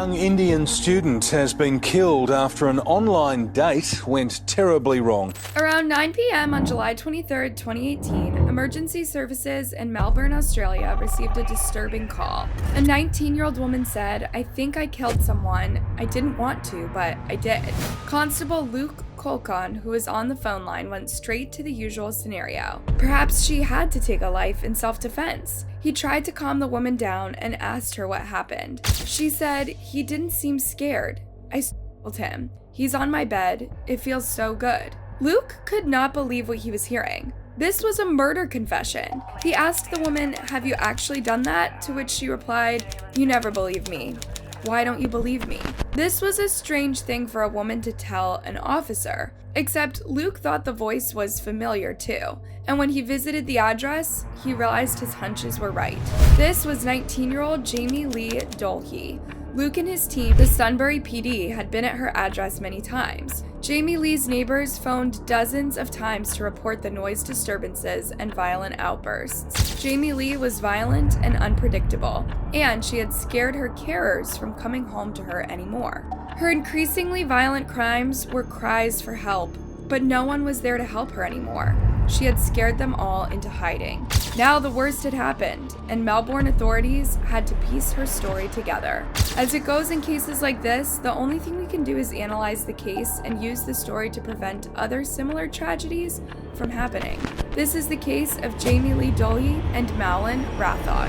young Indian student has been killed after an online date went terribly wrong. Around 9 p.m. on July 23, 2018, emergency services in Melbourne, Australia received a disturbing call. A 19-year-old woman said, "I think I killed someone. I didn't want to, but I did." Constable Luke Colcuan, who was on the phone line, went straight to the usual scenario. Perhaps she had to take a life in self-defense. He tried to calm the woman down and asked her what happened. She said, "He didn't seem scared. I told him. He's on my bed. It feels so good." Luke could not believe what he was hearing. This was a murder confession. He asked the woman, "Have you actually done that?" To which she replied, "You never believe me. Why don't you believe me?" This was a strange thing for a woman to tell an officer, except Luke thought the voice was familiar too, and when he visited the address, he realized his hunches were right. This was 19-year-old Jamie Lee Dolhe. Luke and his team, the Sunbury PD, had been at her address many times. Jamie Lee's neighbors phoned dozens of times to report the noise disturbances and violent outbursts. Jamie Lee was violent and unpredictable, and she had scared her carers from coming home to her anymore. Her increasingly violent crimes were cries for help, but no one was there to help her anymore. She had scared them all into hiding. Now the worst had happened, and Melbourne authorities had to piece her story together. As it goes in cases like this, the only thing we can do is analyze the case and use the story to prevent other similar tragedies from happening. This is the case of Jamie Lee Dolhe and Malin Rathod.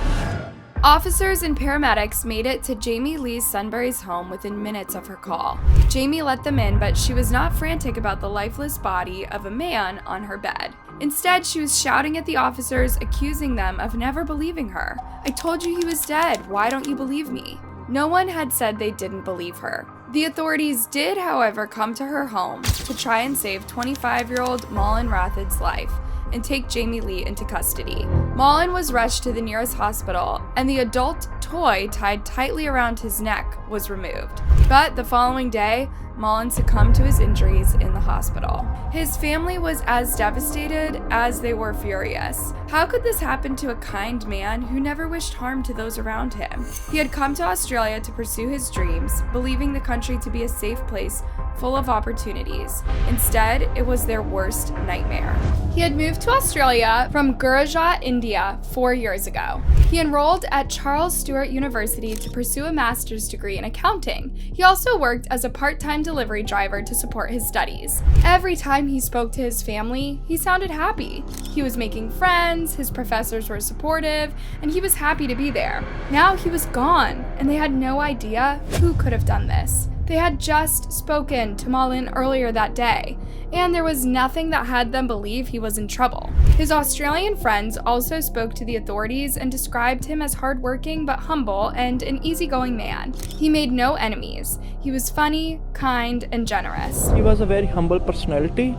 Officers and paramedics made it to Jamie Lee Sunbury's home within minutes of her call. Jamie let them in, but she was not frantic about the lifeless body of a man on her bed. Instead, she was shouting at the officers, accusing them of never believing her. "I told you he was dead. Why don't you believe me?" No one had said they didn't believe her. The authorities did, however, come to her home to try and save 25-year-old Malin Rathod's life and take Jamie Lee into custody. Malin was rushed to the nearest hospital, and the adult toy tied tightly around his neck was removed. But the following day, Malin succumbed to his injuries in the hospital. His family was as devastated as they were furious. How could this happen to a kind man who never wished harm to those around him? He had come to Australia to pursue his dreams, believing the country to be a safe place full of opportunities. Instead, it was their worst nightmare. He had moved to Australia from Gujarat, India, 4 years ago. He enrolled at Charles Sturt University to pursue a master's degree in accounting. He also worked as a part-time delivery driver to support his studies. Every time he spoke to his family, he sounded happy. He was making friends, his professors were supportive, and he was happy to be there. Now he was gone, and they had no idea who could have done this. They had just spoken to Malin earlier that day, and there was nothing that had them believe he was in trouble. His Australian friends also spoke to the authorities and described him as hardworking but humble and an easygoing man. He made no enemies. He was funny, kind, and generous. He was a very humble personality,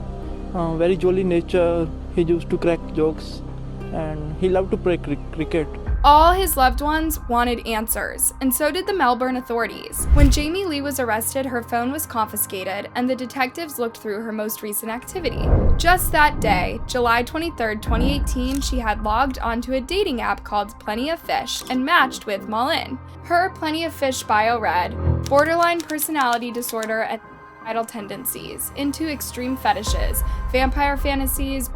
very jolly nature. He used to crack jokes, and he loved to play cricket. All his loved ones wanted answers, and so did the Melbourne authorities. When Jamie Lee was arrested, her phone was confiscated, and the detectives looked through her most recent activity. Just that day, July 23, 2018, she had logged onto a dating app called Plenty of Fish and matched with Malin. Her Plenty of Fish bio read, "Borderline personality disorder and suicidal tendencies, into extreme fetishes, vampire fantasies,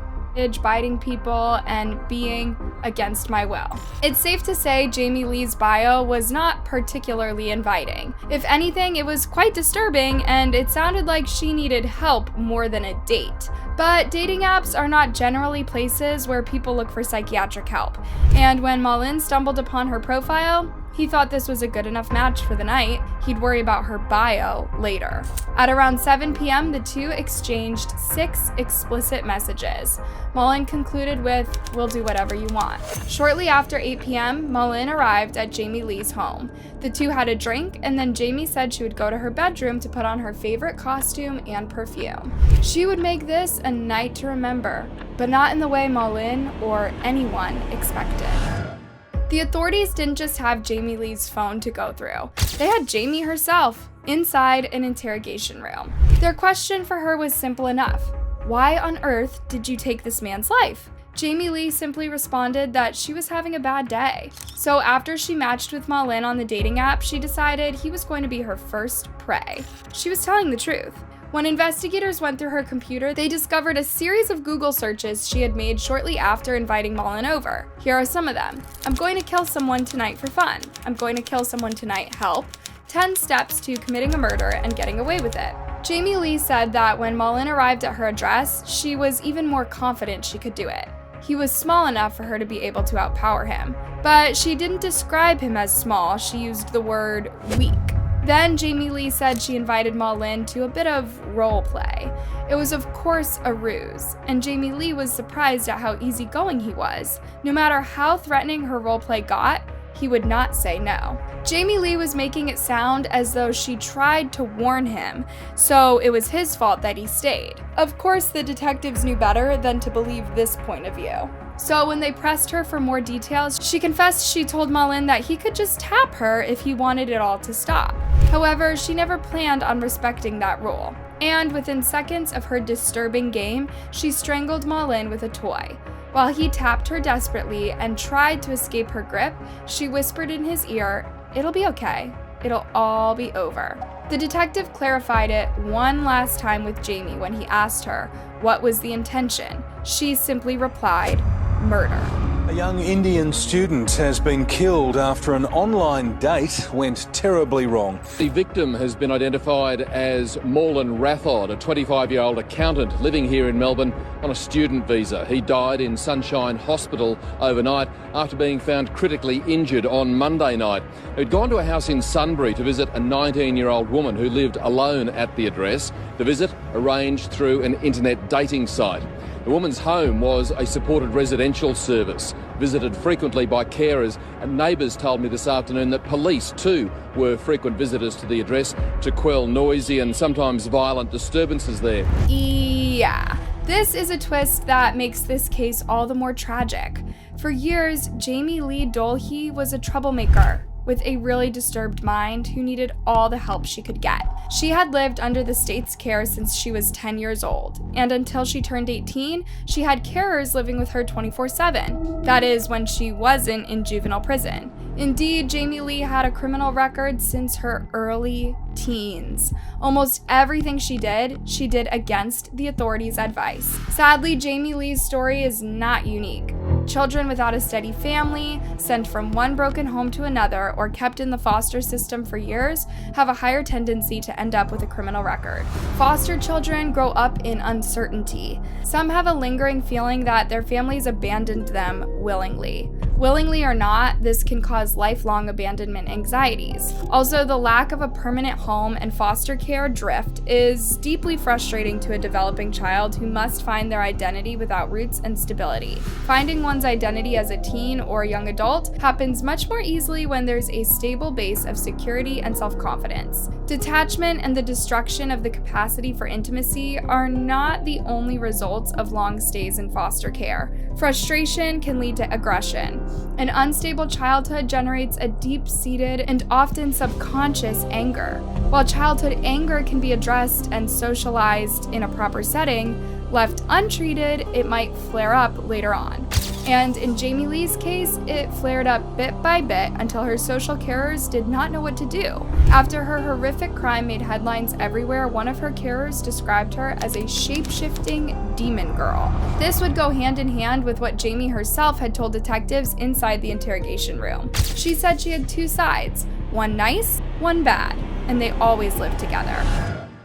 biting people, and being against my will." It's safe to say Jamie Lee's bio was not particularly inviting. If anything, it was quite disturbing, and it sounded like she needed help more than a date. But dating apps are not generally places where people look for psychiatric help, and when Malin stumbled upon her profile, he thought this was a good enough match for the night. He'd worry about her bio later. At around 7 p.m., the two exchanged 6 explicit messages. Malin concluded with, "We'll do whatever you want." Shortly after 8 p.m., Malin arrived at Jamie Lee's home. The two had a drink, and then Jamie said she would go to her bedroom to put on her favorite costume and perfume. She would make this a night to remember, but not in the way Malin or anyone expected. The authorities didn't just have Jamie Lee's phone to go through. They had Jamie herself inside an interrogation room. Their question for her was simple enough. Why on earth did you take this man's life? Jamie Lee simply responded that she was having a bad day. So after she matched with Ma Lin on the dating app, she decided he was going to be her first prey. She was telling the truth. When investigators went through her computer, they discovered a series of Google searches she had made shortly after inviting Ma Lin over. Here are some of them. I'm going to kill someone tonight for fun. I'm going to kill someone tonight, help. 10 steps to committing a murder and getting away with it. Jamie Lee said that when Ma Lin arrived at her address, she was even more confident she could do it. He was small enough for her to be able to outpower him. But she didn't describe him as small, she used the word weak. Then Jamie Lee said she invited Ma Lin to a bit of role play. It was of course a ruse, and Jamie Lee was surprised at how easygoing he was. No matter how threatening her role play got, he would not say no. Jamie Lee was making it sound as though she tried to warn him, so it was his fault that he stayed. Of course, the detectives knew better than to believe this point of view. So when they pressed her for more details, she confessed she told Ma Lin that he could just tap her if he wanted it all to stop. However, she never planned on respecting that rule. And within seconds of her disturbing game, she strangled Ma Lin with a toy. While he tapped her desperately and tried to escape her grip, she whispered in his ear, "It'll be okay. It'll all be over." The detective clarified it one last time with Jamie when he asked her what was the intention. She simply replied, "Murder." A young Indian student has been killed after an online date went terribly wrong. The victim has been identified as Morlan Rathod, a 25-year-old accountant living here in Melbourne on a student visa. He died in Sunshine Hospital overnight after being found critically injured on Monday night. He'd gone to a house in Sunbury to visit a 19-year-old woman who lived alone at the address. The visit arranged through an internet dating site. The woman's home was a supported residential service, visited frequently by carers, and neighbours told me this afternoon that police too were frequent visitors to the address to quell noisy and sometimes violent disturbances there. Yeah, this is a twist that makes this case all the more tragic. For years, Jamie Lee Dolhe was a troublemaker with a really disturbed mind who needed all the help she could get. She had lived under the state's care since she was 10 years old, and until she turned 18, she had carers living with her 24/7. That is, when she wasn't in juvenile prison. Indeed, Jamie Lee had a criminal record since her early teens. Almost everything she did against the authorities' advice. Sadly, Jamie Lee's story is not unique. Children without a steady family, sent from one broken home to another, or kept in the foster system for years, have a higher tendency to end up with a criminal record. Foster children grow up in uncertainty. Some have a lingering feeling that their families abandoned them willingly. Willingly or not, this can cause lifelong abandonment anxieties. Also, the lack of a permanent home and foster care drift is deeply frustrating to a developing child who must find their identity without roots and stability. Finding one's identity as a teen or young adult happens much more easily when there's a stable base of security and self-confidence. Detachment and the destruction of the capacity for intimacy are not the only results of long stays in foster care. Frustration can lead to aggression. An unstable childhood generates a deep-seated and often subconscious anger. While childhood anger can be addressed and socialized in a proper setting, left untreated, it might flare up later on. And in Jamie Lee's case, it flared up bit by bit until her social carers did not know what to do. After her horrific crime made headlines everywhere, one of her carers described her as a shape-shifting demon girl. This would go hand in hand with what Jamie herself had told detectives inside the interrogation room. She said she had two sides, one nice, one bad, and they always lived together.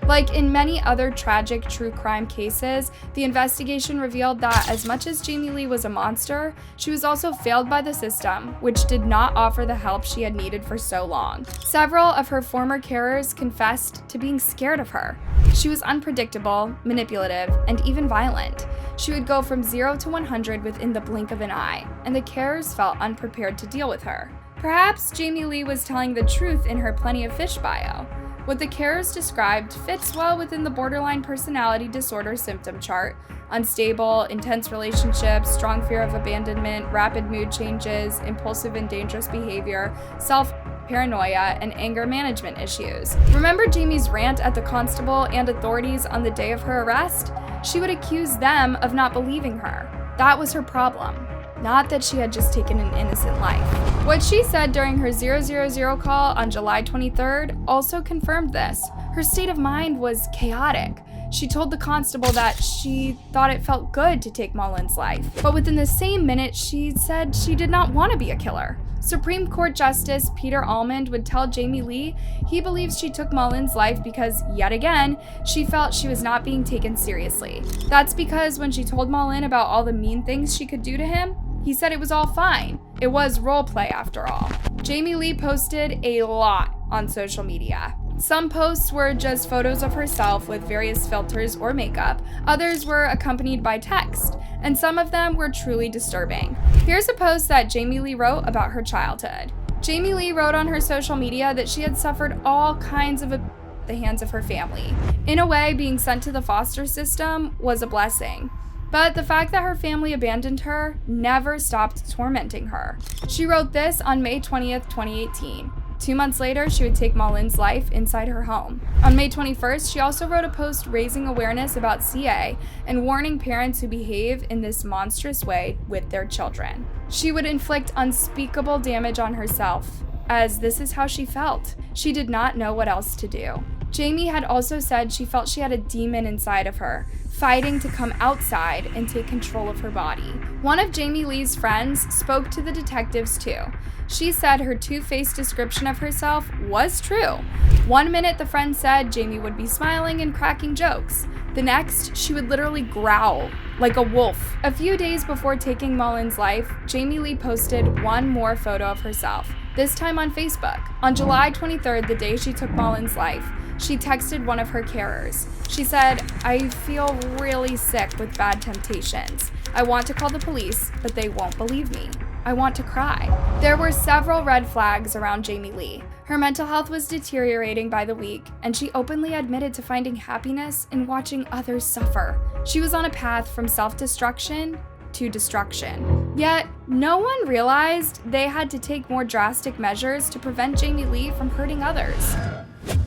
Like in many other tragic true crime cases, the investigation revealed that as much as Jamie Lee was a monster, she was also failed by the system, which did not offer the help she had needed for so long. Several of her former carers confessed to being scared of her. She was unpredictable, manipulative, and even violent. She would go from 0 to 100 within the blink of an eye, and the carers felt unprepared to deal with her. Perhaps Jamie Lee was telling the truth in her Plenty of Fish bio. What the carers described fits well within the borderline personality disorder symptom chart: unstable, intense relationships, strong fear of abandonment, rapid mood changes, impulsive and dangerous behavior, self-paranoia, and anger management issues. Remember Jamie's rant at the constable and authorities on the day of her arrest? She would accuse them of not believing her. That was her problem, not that she had just taken an innocent life. What she said during her 000 call on July 23rd also confirmed this. Her state of mind was chaotic. She told the constable that she thought it felt good to take Mullen's life, but within the same minute, she said she did not want to be a killer. Supreme Court Justice Peter Almond would tell Jamie Lee he believes she took Mullen's life because, yet again, she felt she was not being taken seriously. That's because when she told Mullen about all the mean things she could do to him, he said it was all fine. It was role play after all. Jamie Lee posted a lot on social media. Some posts were just photos of herself with various filters or makeup, others were accompanied by text, and some of them were truly disturbing. Here's a post that Jamie Lee wrote about her childhood. Jamie Lee wrote on her social media that she had suffered all kinds of at the hands of her family. In a way, being sent to the foster system was a blessing. But the fact that her family abandoned her never stopped tormenting her. She wrote this on May 20th, 2018. 2 months later, she would take Mullen's life inside her home. On May 21st, she also wrote a post raising awareness about CA and warning parents who behave in this monstrous way with their children. She would inflict unspeakable damage on herself, as this is how she felt. She did not know what else to do. Jamie had also said she felt she had a demon inside of her, fighting to come outside and take control of her body. One of Jamie Lee's friends spoke to the detectives too. She said her two-faced description of herself was true. 1 minute the friend said Jamie would be smiling and cracking jokes. The next, she would literally growl like a wolf. A few days before taking Mullen's life, Jamie Lee posted one more photo of herself, this time on Facebook. On July 23rd, the day she took Mullen's life, she texted one of her carers. She said, "I feel really sick with bad temptations. I want to call the police, but they won't believe me. I want to cry." There were several red flags around Jamie Lee. Her mental health was deteriorating by the week, and she openly admitted to finding happiness in watching others suffer. She was on a path from self-destruction to destruction. Yet, no one realized they had to take more drastic measures to prevent Jamie Lee from hurting others.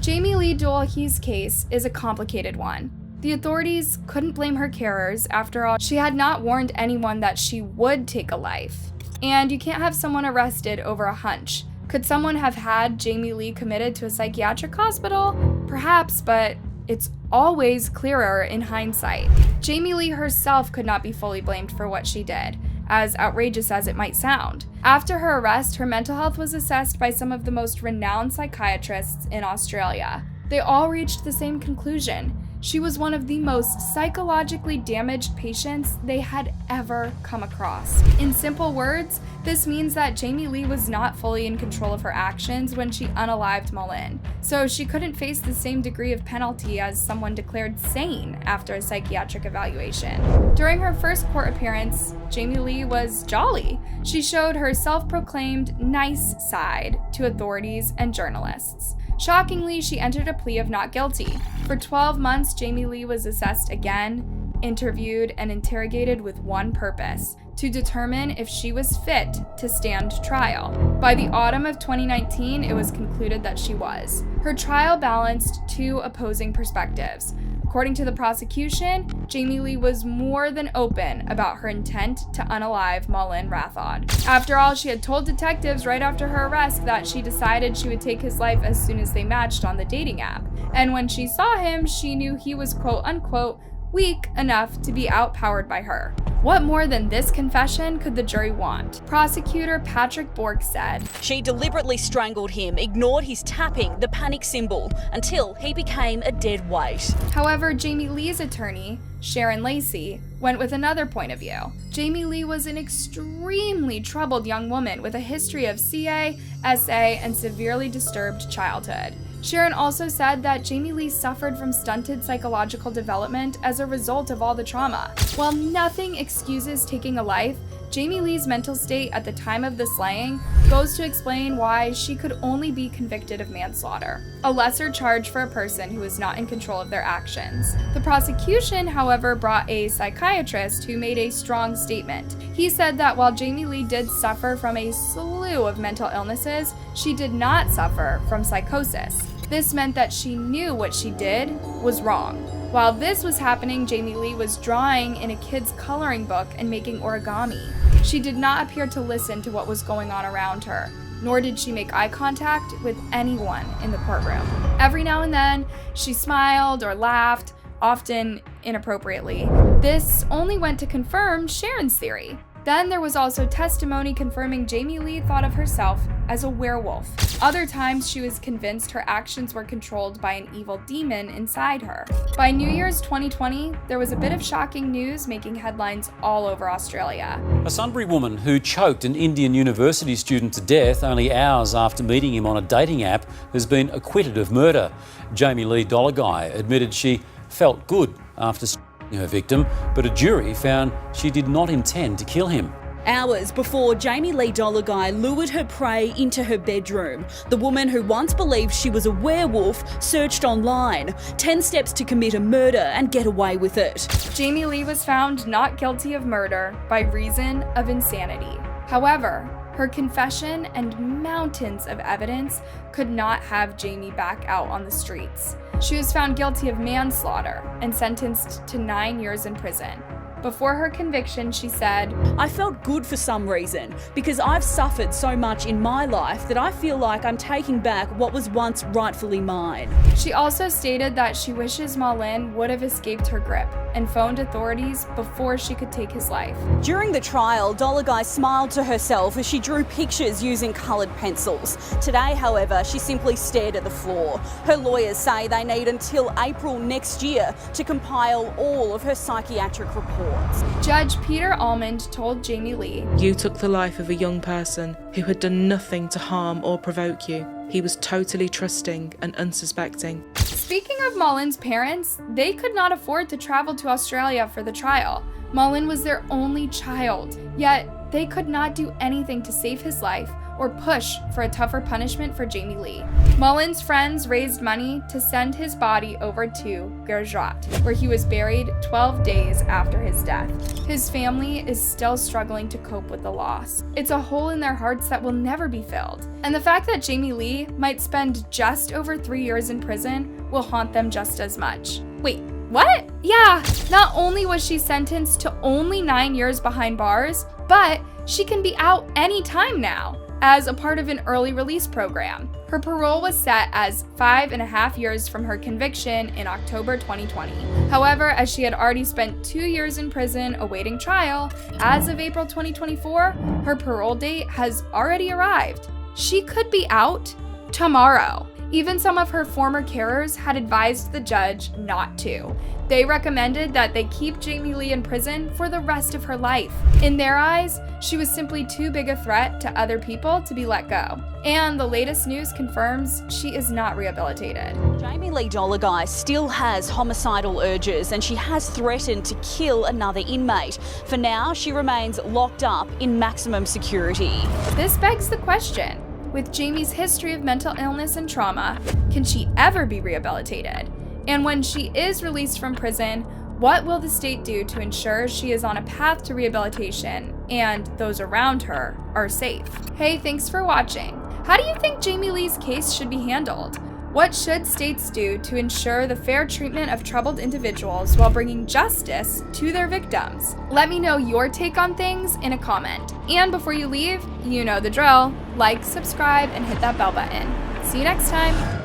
Jamie Lee Duolhe's case is a complicated one. The authorities couldn't blame her carers. After all, she had not warned anyone that she would take a life. And you can't have someone arrested over a hunch. Could someone have had Jamie Lee committed to a psychiatric hospital? Perhaps, but it's always clearer in hindsight. Jamie Lee herself could not be fully blamed for what she did, as outrageous as it might sound. After her arrest, her mental health was assessed by some of the most renowned psychiatrists in Australia. They all reached the same conclusion. She was one of the most psychologically damaged patients they had ever come across. In simple words, this means that Jamie Lee was not fully in control of her actions when she unalived Mullen, so she couldn't face the same degree of penalty as someone declared sane after a psychiatric evaluation. During her first court appearance, Jamie Lee was jolly. She showed her self-proclaimed nice side to authorities and journalists. Shockingly, she entered a plea of not guilty. For 12 months, Jamie Lee was assessed again, interviewed, and interrogated with one purpose: to determine if she was fit to stand trial. By the autumn of 2019, it was concluded that she was. Her trial balanced two opposing perspectives. According to the prosecution, Jamie Lee was more than open about her intent to unalive Mullen Rathod. After all, she had told detectives right after her arrest that she decided she would take his life as soon as they matched on the dating app. And when she saw him, she knew he was quote-unquote weak enough to be outpowered by her. What more than this confession could the jury want? Prosecutor Patrick Bork said, "She deliberately strangled him, ignored his tapping, the panic symbol, until he became a dead weight." However, Jamie Lee's attorney, Sharon Lacey, went with another point of view. Jamie Lee was an extremely troubled young woman with a history of CA, SA, and severely disturbed childhood. Sharon also said that Jamie Lee suffered from stunted psychological development as a result of all the trauma. While nothing excuses taking a life, Jamie Lee's mental state at the time of the slaying goes to explain why she could only be convicted of manslaughter, a lesser charge for a person who is not in control of their actions. The prosecution, however, brought a psychiatrist who made a strong statement. He said that while Jamie Lee did suffer from a slew of mental illnesses, she did not suffer from psychosis. This meant that she knew what she did was wrong. While this was happening, Jamie Lee was drawing in a kid's coloring book and making origami. She did not appear to listen to what was going on around her, nor did she make eye contact with anyone in the courtroom. Every now and then, she smiled or laughed, often inappropriately. This only went to confirm Sharon's theory. Then there was also testimony confirming Jamie Lee thought of herself as a werewolf. Other times she was convinced her actions were controlled by an evil demon inside her. By New Year's 2020, there was a bit of shocking news making headlines all over Australia. A Sunbury woman who choked an Indian university student to death only hours after meeting him on a dating app has been acquitted of murder. Jamie Lee Dolagai admitted she felt good after her victim, but a jury found she did not intend to kill him. Hours before Jamie Lee Dolagai lured her prey into her bedroom, the woman who once believed she was a werewolf searched online 10 steps to commit a murder and get away with it. Jamie Lee was found not guilty of murder by reason of insanity. However, her confession and mountains of evidence could not have Jamie back out on the streets. She was found guilty of manslaughter and sentenced to 9 years in prison. Before her conviction, she said, "I felt good for some reason because I've suffered so much in my life that I feel like I'm taking back what was once rightfully mine." She also stated that she wishes Ma Lin would have escaped her grip and phoned authorities before she could take his life. During the trial, Dolagai smiled to herself as she drew pictures using coloured pencils. Today, however, she simply stared at the floor. Her lawyers say they need until April next year to compile all of her psychiatric reports. Judge Peter Almond told Jamie Lee, "You took the life of a young person who had done nothing to harm or provoke you. He was totally trusting and unsuspecting." Speaking of Ma Lin's parents, they could not afford to travel to Australia for the trial. Ma Lin was their only child, yet they could not do anything to save his life or push for a tougher punishment for Jamie Lee. Ma Lin's friends raised money to send his body over to Gujarat, where he was buried 12 days after his death. His family is still struggling to cope with the loss. It's a hole in their hearts that will never be filled. And the fact that Jamie Lee might spend just over 3 years in prison will haunt them just as much. Wait, what? Yeah, not only was she sentenced to only 9 years behind bars, but she can be out anytime now as a part of an early release program. Her parole was set as 5.5 years from her conviction in October 2020. However, as she had already spent 2 years in prison awaiting trial, as of April 2024, her parole date has already arrived. She could be out tomorrow. Even some of her former carers had advised the judge not to. They recommended that they keep Jamie Lee in prison for the rest of her life. In their eyes, she was simply too big a threat to other people to be let go. And the latest news confirms she is not rehabilitated. Jamie Lee Dolagai still has homicidal urges and she has threatened to kill another inmate. For now, she remains locked up in maximum security. This begs the question. With Jamie's history of mental illness and trauma, can she ever be rehabilitated? And when she is released from prison, what will the state do to ensure she is on a path to rehabilitation and those around her are safe? Hey, thanks for watching. How do you think Jamie Lee's case should be handled? What should states do to ensure the fair treatment of troubled individuals while bringing justice to their victims? Let me know your take on things in a comment. And before you leave, you know the drill. Like, subscribe, and hit that bell button. See you next time.